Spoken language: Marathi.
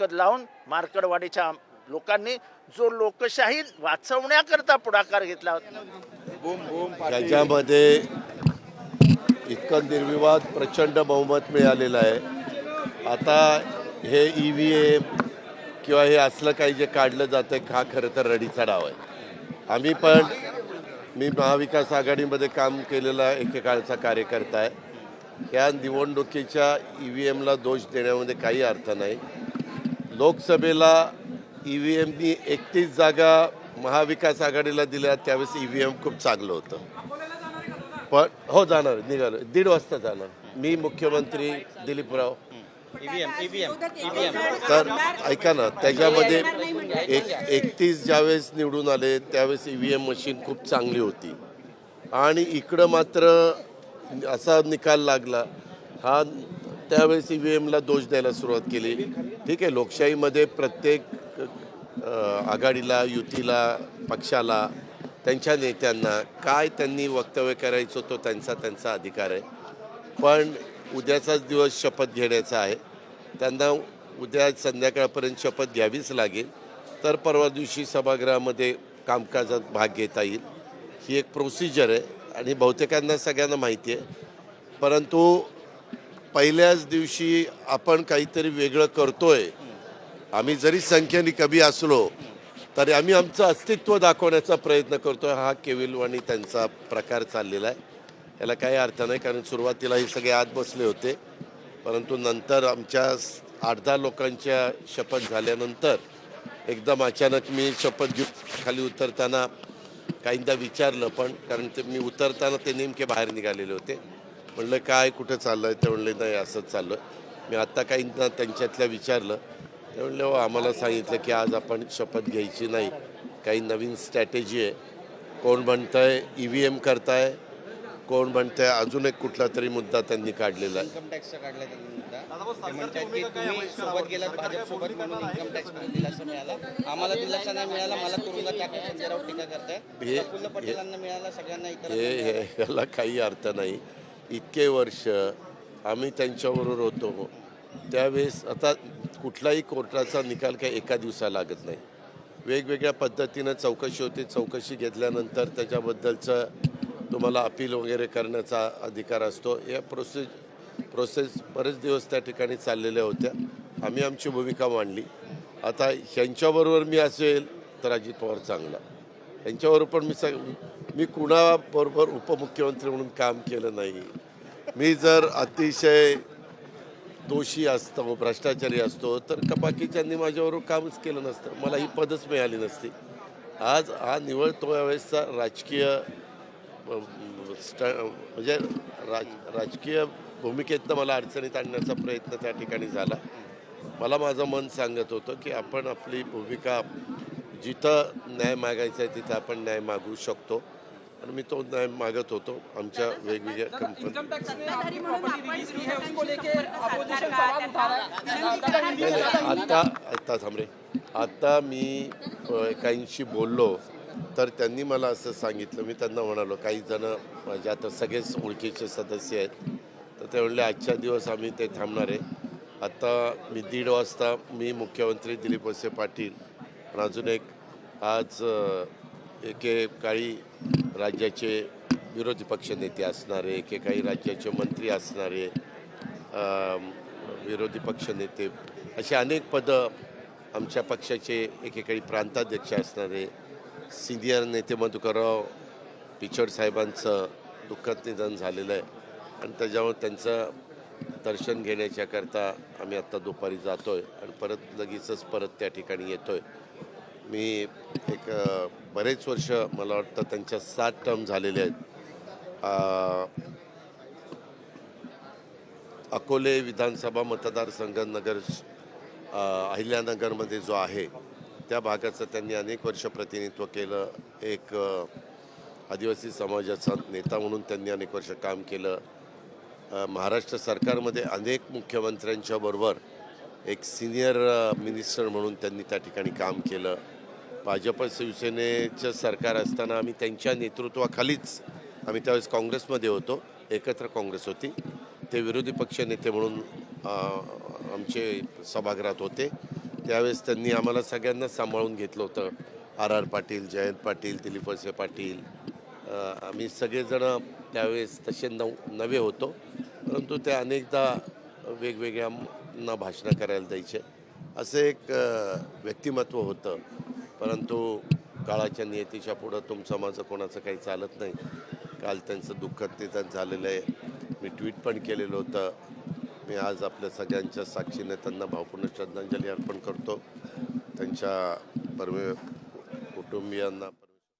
कद लावून मार्कडवाडीच्या लोकांनी जो लोकशाही वाचवण्याकरता पुढाकार घेतला होता त्याच्यामध्ये इतकं निर्विवाद प्रचंड बहुमत मिळालेलं आहे। आता हे EVM किंवा हे असलं काही जे काढलं जातं हा खरं तर रडीचा डाव आहे। मी महाविकास आघाडीमध्ये काम केलेला एकेकाळचा कार्यकर्ता आहे। या निवडणुकीच्या EVMला दोष देण्यामध्ये काही अर्थ नाही। लोकसभेला EVMनी 31 जागा महाविकास आघाडीला दिल्या, त्यावेळेस EVM खूप चांगलं होतं। पण हो जाणार, निघालो 1:30 वाजता जाणार मी, मुख्यमंत्री दिलीपराव। तर ऐका ना, त्याच्यामध्ये 31 ज्यावेळेस निवडून आले त्यावेळेस EVM मशीन खूप चांगली होती आणि इकडं मात्र असा निकाल लागला हा, त्यावेळेस EVMला दोष द्यायला सुरुवात केली। ठीक आहे, लोकशाहीमध्ये प्रत्येक आघाडीला, युतीला, पक्षाला, त्यांच्या नेत्यांना काय त्यांनी वक्तव्य करायचं तो त्यांचा अधिकार आहे। पण उद्याचाच दिवस शपथ घेण्याचा आहे, त्यांना उद्या संध्याकाळपर्यंत शपथ घ्यावीच लागेल, तर परवा दिवशी सभागृहामध्ये कामकाजात भाग घेता येईल। ही एक प्रोसिजर आहे आणि बहुतेकांना सगळ्यांना माहिती आहे। परंतु पहिल्याच दिवशी आपण काहीतरी वेगळं करतोय, आम्ही जरी संख्येने कमी असलो तरी आम्ही आमचं अस्तित्व दाखवण्याचा प्रयत्न करतोय, हा केविलवाणी त्यांचा प्रकार चाललेला आहे। याला काही अर्थ नाही, कारण सुरुवातीला हे सगळे आत बसले होते, परंतु नंतर आमच्या 8-10 लोकांच्या शपथ झाल्यानंतर एकदम अचानक मी शपथ घेऊन खाली उतरताना काहींदा विचारलं, पण कारण ते मी उतरताना ते नेमके बाहेर निघालेले होते। म्हणलं काय कुठं चाललं आहे, ते म्हणले नाही असंच चाललो आहे। मी आत्ता काहींना त्यांच्यातल्या विचारलं, ते म्हणले हो आम्हाला सांगितलं की आज आपण शपथ घ्यायची नाही, काही नवीन स्ट्रॅटेजी आहे। कोण म्हणतंय EVM करताय, कोण म्हणतंय अजून एक कुठला तरी मुद्दा त्यांनी काढलेला आहे। इन्कम टॅक्सचा काढलाय त्यांनी मुद्दा। ते म्हणतात की तुम्ही सोबत गेलात भाजपसोबत म्हणून इन्कम टॅक्स दिलासा मिळाला, आम्हाला दिलासा नाही मिळाला, मला तुरुंगात टाकून संजय राऊत टीका करताय। प्रफुल्ल पटेलांना मिळाला, सगळ्यांना इतर याला काही अर्थ नाही। इतके वर्ष आम्ही त्यांच्याबरोबर होतो त्यावेळेस, आता कुठलाही कोर्टाचा निकाल काही एका दिवसाला लागत नाही, वेगवेगळ्या पद्धतीनं चौकशी होते। चौकशी घेतल्यानंतर त्याच्याबद्दलचं तुम्हाला अपील वगैरे करण्याचा अधिकार असतो। या प्रोसेस बरेच दिवस त्या ठिकाणी चाललेल्या होत्या। आम्ही आमची भूमिका मांडली। आता ह्यांच्याबरोबर मी असेल तर अजित पवार चांगला, ह्यांच्याबरोबर पण मी कुणाबरोबर उपमुख्यमंत्री म्हणून काम केलं नाही। मी जर अतिशय दोषी असतो, भ्रष्टाचारी असतो, तर बाकीच्यांनी माझ्याबरोबर कामच केलं नसतं, मला ही पदच मिळाली नसती। आज हा निवळ तो यावेळेसचा राजकीय म्हणजे राजकीय भूमिकेतनं मला अडचणीत आणण्याचा प्रयत्न त्या ठिकाणी झाला। मला माझं मन सांगत होतं की आपण आपली भूमिका, जिथं न्याय मागायचा आहे तिथं आपण न्याय मागू शकतो, आणि मी तो न्याय मागत होतो। आमच्या वेगवेगळ्या आता मी काहींशी बोललो तर त्यांनी मला असं सांगितलं, मी त्यांना म्हणालो, काही जण माझ्या आता सगळेच ओळखीचे सदस्य आहेत, तर ते म्हणले आजच्या दिवस आम्ही ते थांबणार आहे। आता मी 1:30 वाजता मी, मुख्यमंत्री दिलीप वळसे पाटील, आणि अजून एक आज एकेकाळी राज्याचे विरोधी पक्ष नेते असणारे, एकेकाळी राज्याचे मंत्री असणारे, विरोधी पक्ष नेते, असे अनेक पदं आमच्या पक्षाचे, एकेकाळी प्रांताध्यक्ष असणारे सिनियर नेते मधुकरराव पिचड साहेबांचं दुःखद निधन झालेलं आहे, आणि त्याच्यामुळे त्यांचं दर्शन घेण्याच्याकरता आम्ही आत्ता दुपारी जातो आहे आणि लगेचच त्या ठिकाणी येतो आहे। मी बरेच वर्ष, मला वाटतं त्यांच्या 7 टर्म झालेले आहेत। अकोले विधानसभा मतदारसंघ अहिल्यानगरमध्ये जो आहे त्या भागाचं त्यांनी अनेक वर्ष प्रतिनिधित्व केलं। एक आदिवासी समाजाचा नेता म्हणून त्यांनी अनेक वर्ष काम केलं। महाराष्ट्र सरकारमध्ये अनेक मुख्यमंत्र्यांच्या बरोबर एक सिनियर मिनिस्टर म्हणून त्यांनी त्या ठिकाणी काम केलं। भाजप शिवसेनेचं सरकार असताना आम्ही त्यांच्या नेतृत्वाखालीच, आम्ही त्यावेळेस काँग्रेसमध्ये होतो, एकत्र काँग्रेस होती, ते विरोधी पक्ष नेते म्हणून आमचे सभागृहात होते, त्यावेळेस त्यांनी आम्हाला सगळ्यांना सांभाळून घेतलं होतं. आर पाटील, जयंत पाटील, दिलीप वळसे पाटील, आम्ही सगळेजण त्यावेळेस तसे नवे होतो, परंतु ते अनेकदा वेगवेगळ्यांना भाषणं करायला द्यायचे. असं एक व्यक्तिमत्व होतं. परंतु काळाच्या नियतीच्या पुढं तुमचं माझं कोणाचं काही चालत नाही. काल त्यांचं दुःखद निधन झालेलं आहे. मी ट्विट पण केलेलं होतं. मी आज आपल्या सगळ्यांच्या साक्षीने त्यांना भावपूर्ण श्रद्धांजली अर्पण करतो. त्यांच्या कुटुंबियांना